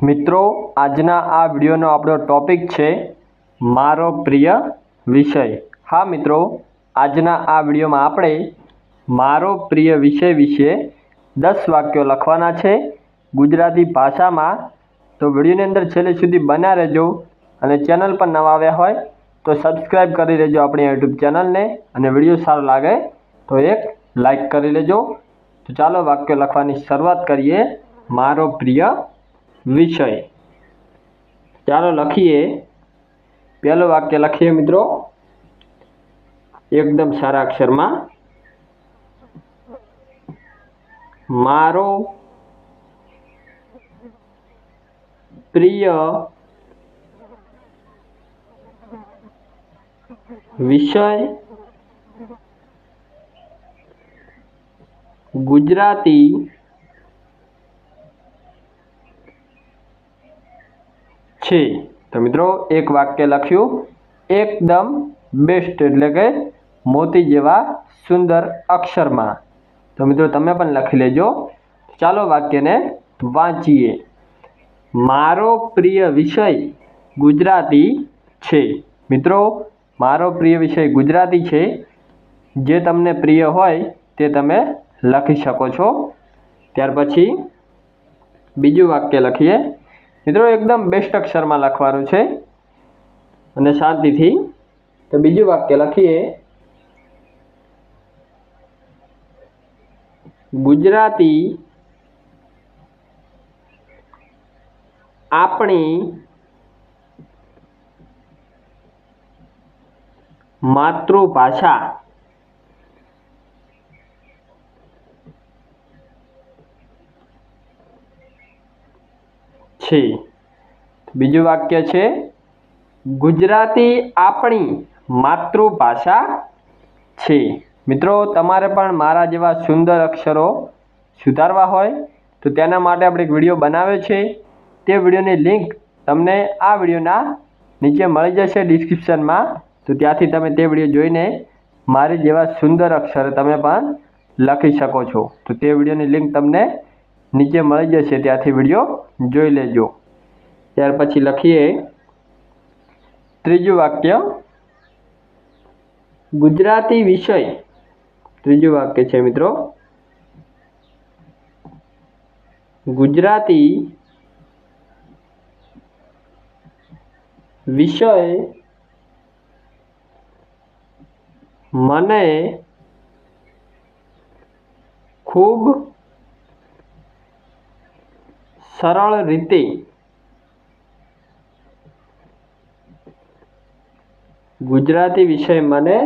મિત્રો, આજના આ વિડીયોનો આપણો ટોપિક છે મારો પ્રિય વિષય। હા મિત્રો, આજના આ વિડીયોમાં આપણે મારો પ્રિય વિષય વિશે 10 વાક્યો લખવાના છે ગુજરાતી ભાષામાં। તો વિડીયોની અંદર છેલ્લે સુધી બન્યા રહેજો અને ચેનલ પર નવા આવ્યા હોય તો સબસ્ક્રાઈબ કરી લેજો આપણી યુટ્યુબ ચેનલને, અને વિડીયો સારો લાગે તો એક લાઈક કરી લેજો। તો ચાલો વાક્યો લખવાની શરૂઆત કરીએ। મારો પ્રિય વિષય। ચાલો લખીએ। પહેલું વાક્ય લખીએ મિત્રો એકદમ સારા અક્ષરમાં। મારો પ્રિય વિષય ગુજરાતી છે। तो मित्रों एक वाक्य लख्यू एकदम बेस्ट एटले के मोती जेवा सुंदर अक्षर में। तो मित्रों तमे पण लखी लेजो। चालो वाक्य ने वाँचीए। मारो प्रिय विषय गुजराती छे। मित्रों मारो प्रिय विषय गुजराती छे। जे तमने प्रिय होय ते तमे लखी शको छो। त्यार पछी बीजू वाक्य लखीए। मित्रों एकदम बेस्ट अक्षर में लखवानुं छे अने शांतिथी। तो बीजू वाक्य लखीए गुजराती आपणी मातृभाषा छे। बीजू वाक्य छे गुजराती आपणी मातृभाषा छे। मित्रों तमारे पण मारा जेवा सुंदर अक्षरो सुधारवा होय तो तेना माटे आपणे एक विडियो बनाव्यो छे। ते विडियोनी लिंक तमने आ विडियोना नीचे मळी जशे डिस्क्रिप्शन में। तो त्यांथी तमे ते विडियो जोईने मारी जेवा सुंदर अक्षर तमे पण लखी शको छो। तो ते विडियोनी लिंक तमने नीचे मळी जशे, त्यांथी विडियो जोई लेजो। त्यार पछी लखीए त्रीजू वाक्य गुजराती विषय। त्रीजू वाक्य छे मित्रों गुजराती विषय मने खूब सरल रीते गुजराती विषय मने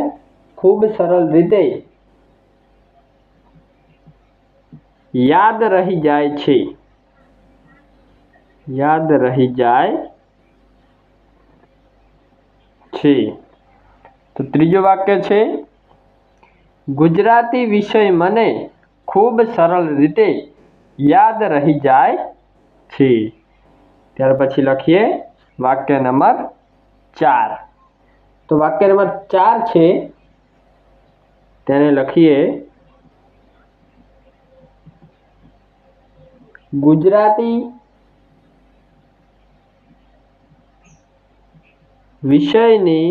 खूब सरल रीते याद रही जाय छे। याद रही जाय छे। तो त्रीजो वाक्य छे गुजराती विषय मने खूब सरल रीते याद रही जाय छे। त्यार पछी लखीए वाक्य नंबर 4। तो वाक्य नंबर 4 छे तेने लखीए गुजराती विषयनी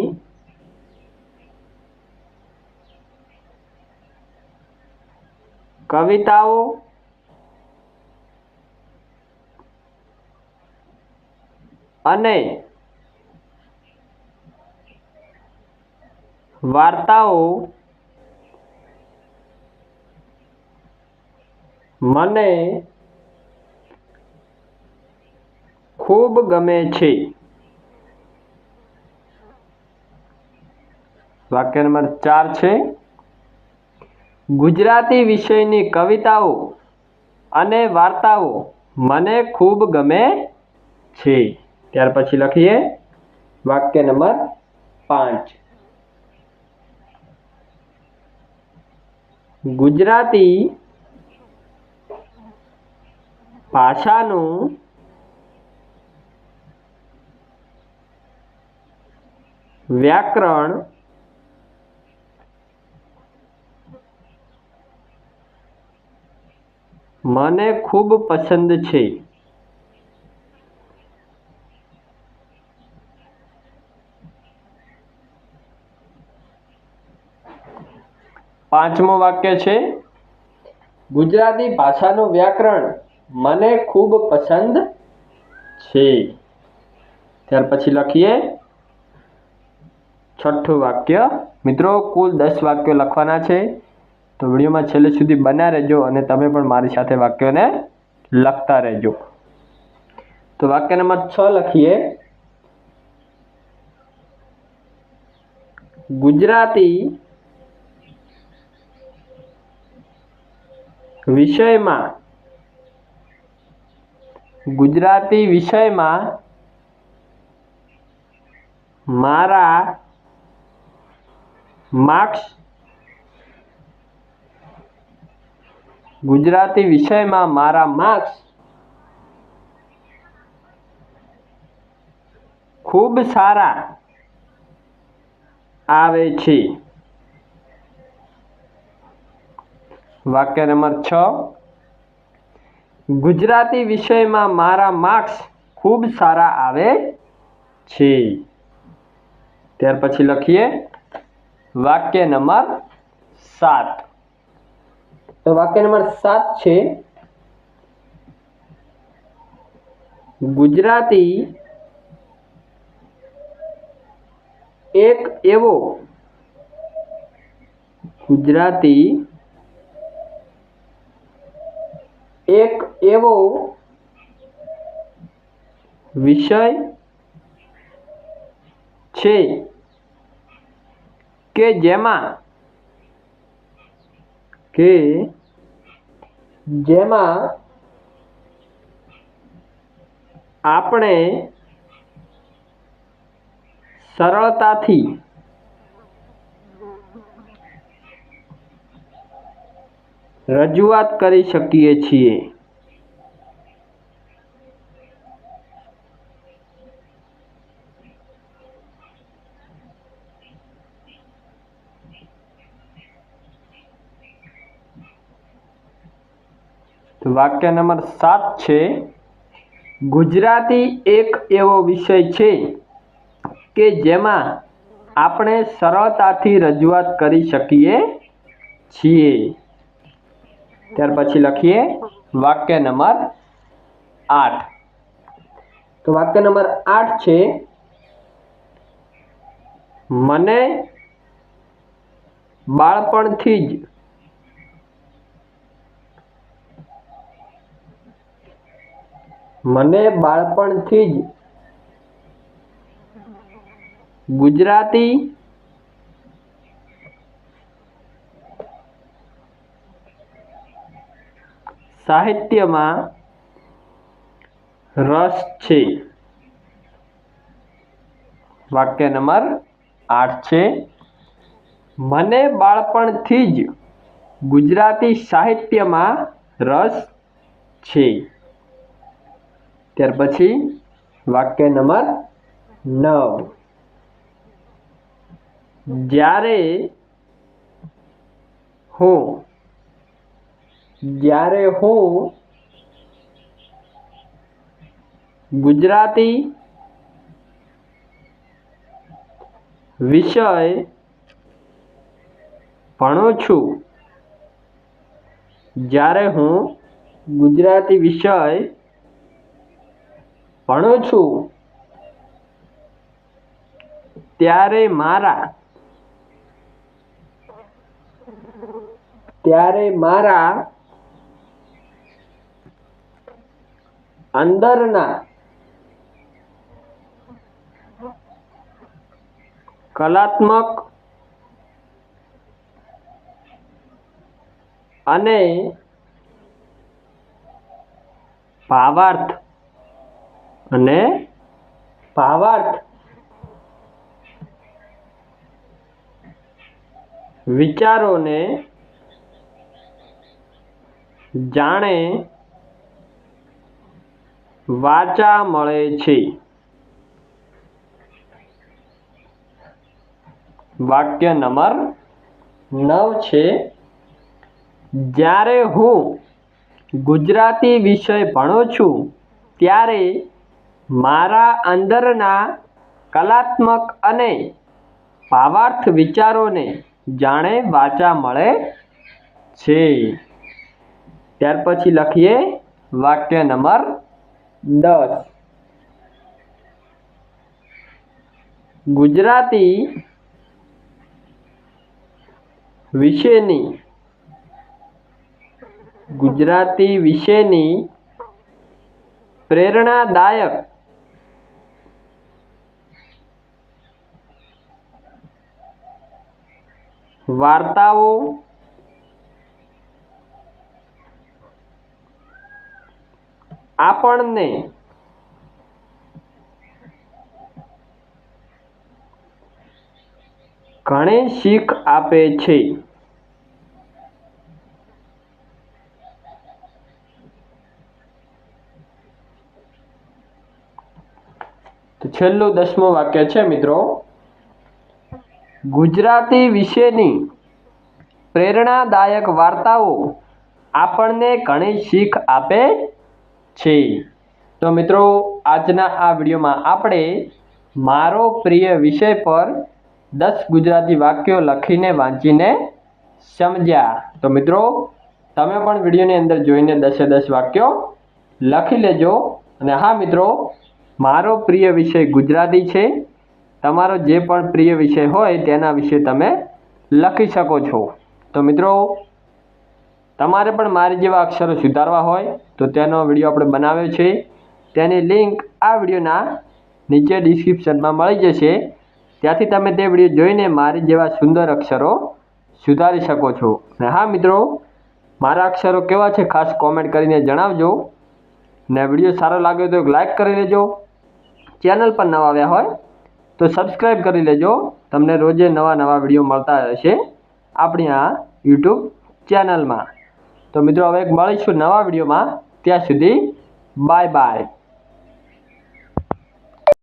कविताओ अने वार्ताओ मने खूब गमे छे। वाक्य नंबर 4 छे गुजराती विषयनी कविताओ अने वार्ताओ मने खूब गमे छे। त्यार पछी लखीए वाक्य नंबर 5 गुजराती भाषानुं व्याकरण મને ખૂબ પસંદ છે। પાંચમું વાક્ય છે, ગુજરાતી ભાષાનું વ્યાકરણ મને ખૂબ પસંદ છે. ત્યાર પછી લખીએ છઠ્ઠું વાક્ય. મિત્રો કુલ 10 વાક્યો લખવાના છે, તો વિડીયોમાં છેલ્લે સુધી બન્યા રહેજો અને તમે પણ મારી સાથે વાક્યોને લખતા રહેજો. તો વાક્ય નંબર 6 લખીએ, ગુજરાતી વિષયમાં મારા માર્ક્સ ખૂબ સારા આવે છે. વાક્ય નંબર 6, ગુજરાતી વિષયમાં મારા માર્ક્સ ખૂબ સારા આવે છે. ત્યાર પછી લખીએ વાક્ય નંબર 7. તો વાક્ય નંબર 7 છે, ગુજરાતી એક એવો વિષય છે કે જેમાં આપણે સરળતાથી રજૂઆત કરી શકીએ છીએ. તો વાક્ય નંબર 7 છે, ગુજરાતી એક એવો વિષય છે કે જેમાં આપણે સરળતાથી રજૂઆત કરી શકીએ છીએ. ત્યાર પછી લખીએ વાક્ય નંબર 8. તો વાક્ય નંબર 8 છે, મને બાળપણથી જ ગુજરાતી સાહિત્યમાં રસ છે. વાક્ય નંબર 8 છે, મને બાળપણથી જ ગુજરાતી સાહિત્યમાં રસ છે. ત્યાર પછી વાક્ય નંબર 9, જ્યારે હું ગુજરાતી વિષય ભણું છું ત્યારે મારા અંદરના કલાત્મક અને ભાવાર્થ વિચારોને જાણે વાચા મળે છે. વાક્ય નંબર 9 છે, જ્યારે હું ગુજરાતી વિષય ભણું છું ત્યારે મારા અંદરના કલાત્મક અને ભાવાર્થ વિચારોને જાણે વાચા મળે છે। ત્યાર પછી લખીએ વાક્ય નંબર 10। ગુજરાતી વિશેની પ્રેરણાદાયક વાર્તાઓ આપણને ઘણી શીખ આપે છે। તો છેલ્લું 10મું વાક્ય છે મિત્રો, ગુજરાતી વિશેની પ્રેરણાદાયક વાર્તાઓ આપણને ઘણી શીખ આપે છે। તો મિત્રો આજના આ વિડીયોમાં આપણે મારો પ્રિય વિષય પર 10 ગુજરાતી વાક્યો લખીને વાંચીને સમજ્યા। તો મિત્રો તમે પણ વિડીયોની અંદર જોઈને 10 વાક્યો લખી લેજો। અને હા મિત્રો, મારો પ્રિય વિષય ગુજરાતી છે। તમારો જે પણ પ્રિય વિષય હોય તેના વિશે તમે લખી શકો છો। તો મિત્રો તમારે પણ મારી જેવા અક્ષરો સુધારવા હોય તો તેનો વિડીયો આપણે બનાવ્યો છે। તેની લિંક આ વિડીયોના નીચે ડિસ્ક્રિપ્શનમાં મળી જશે। ત્યાંથી તમે તે વિડીયો જોઈને મારી જેવા સુંદર અક્ષરો સુધારી શકો છો। અને હા મિત્રો, મારા અક્ષરો કેવા છે ખાસ કોમેન્ટ કરીને જણાવજો। ને વિડીયો સારો લાગ્યો તો એક લાઈક કરી લેજો। ચેનલ પર નવા આવ્યા હોય તો સબસ્ક્રાઈબ કરી લેજો। તમને રોજે નવા વિડીયો મળતા રહેશે આપણી આ યુટ્યુબ ચેનલમાં। તો મિત્રો હવે મળીશું નવા વિડીયોમાં। ત્યાં સુધી બાય બાય।